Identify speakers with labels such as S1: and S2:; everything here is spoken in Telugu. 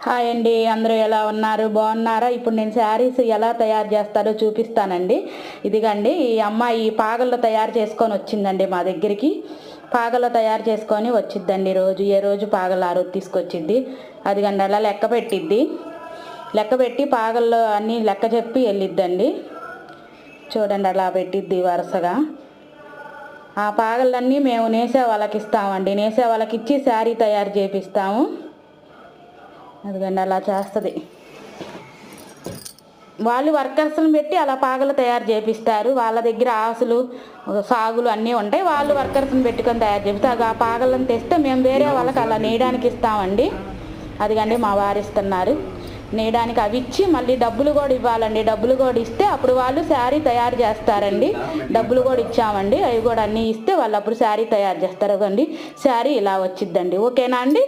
S1: హాయ్ అండి, అందరూ ఎలా ఉన్నారు? బాగున్నారా? ఇప్పుడు నేను శారీస్ ఎలా తయారు చేస్తారో చూపిస్తానండి. ఇదిగండి, ఈ అమ్మాయి పాగల్లో తయారు చేసుకొని వచ్చిందండి మా దగ్గరికి. పాగల్లో తయారు చేసుకొని వచ్చిద్దండి. ఏ రోజు పాగలు ఆ రోజు తీసుకొచ్చిద్ది. అదిగండి, అలా లెక్క పెట్టిద్ది. లెక్క పెట్టి పాగల్లో అన్నీ లెక్క చెప్పి వెళ్ళిద్దండి. చూడండి, అలా పెట్టిద్ది వరుసగా. ఆ పాగలన్నీ మేము నేసే వాళ్ళకి ఇస్తామండి. నేసే వాళ్ళకి ఇచ్చి శారీ తయారు చేపిస్తాము. అదిగండి, అలా చేస్తుంది. వాళ్ళు వర్కర్స్ని పెట్టి అలా పాగలు తయారు చేపిస్తారు. వాళ్ళ దగ్గర ఆసులు సాగులు అన్నీ ఉంటాయి. వాళ్ళు వర్కర్స్ని పెట్టుకొని తయారు చేపిస్తారు. ఆ పాగలను తెస్తే మేము వేరే వాళ్ళకి అలా నేయడానికి ఇస్తామండి. అదిగండి, మా వారు ఇస్తున్నారు నేయడానికి. అవి ఇచ్చి మళ్ళీ డబ్బులు కూడా ఇవ్వాలండి. డబ్బులు కూడా ఇస్తే అప్పుడు వాళ్ళు శారీ తయారు చేస్తారండి. డబ్బులు కూడా ఇచ్చామండి. అవి కూడా అన్నీ ఇస్తే వాళ్ళు అప్పుడు శారీ తయారు చేస్తారు. అండి శారీ ఇలా వచ్చిద్దండి. ఓకేనా అండి?